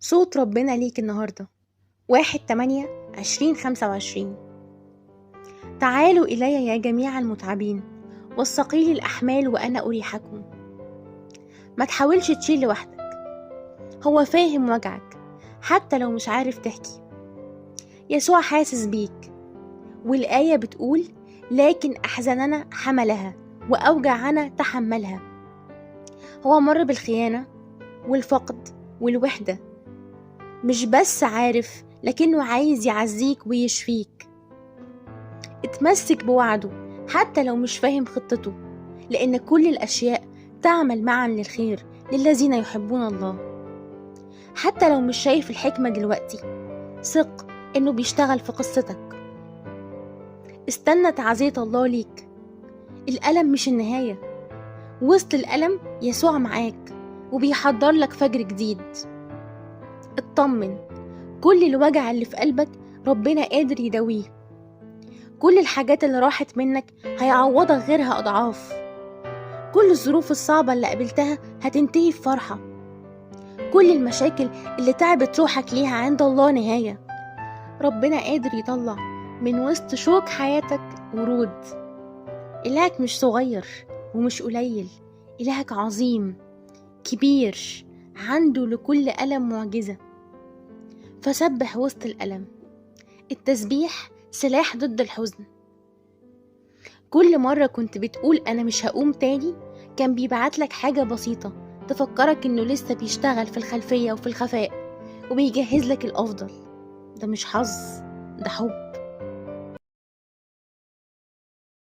صوت ربنا ليك النهاردة 1/8/2025. تعالوا إلي يا جميع المتعبين والثقيل الأحمال وأنا أريحكم. ما تحاولش تشيل لوحدك، هو فاهم وجعك حتى لو مش عارف تحكي. يسوع حاسس بيك، والآية بتقول لكن أحزاننا حملها وأوجعنا تحملها. هو مر بالخيانة والفقد والوحدة، مش بس عارف لكنه عايز يعزيك ويشفيك. اتمسك بوعده حتى لو مش فاهم خطته، لأن كل الأشياء تعمل معا للخير للذين يحبون الله. حتى لو مش شايف الحكمة دلوقتي، ثق إنه بيشتغل في قصتك. استنى تعزية الله ليك. الألم مش النهاية، وسط الألم يسوع معاك وبيحضر لك فجر جديد. اطمن، كل الوجع اللي في قلبك ربنا قادر يداويه. كل الحاجات اللي راحت منك هيعوضك غيرها أضعاف. كل الظروف الصعبة اللي قابلتها هتنتهي في فرحة. كل المشاكل اللي تعبت روحك ليها عند الله نهاية. ربنا قادر يطلع من وسط شوك حياتك ورود. إلهك مش صغير ومش قليل، إلهك عظيم كبير، عنده لكل ألم معجزة. فسبح وسط الألم. التسبيح سلاح ضد الحزن. كل مرة كنت بتقول أنا مش هقوم تاني، كان بيبعتلك حاجة بسيطة تفكرك إنه لسه بيشتغل في الخلفية وفي الخفاء وبيجهز لك الأفضل. ده مش حظ، ده حب.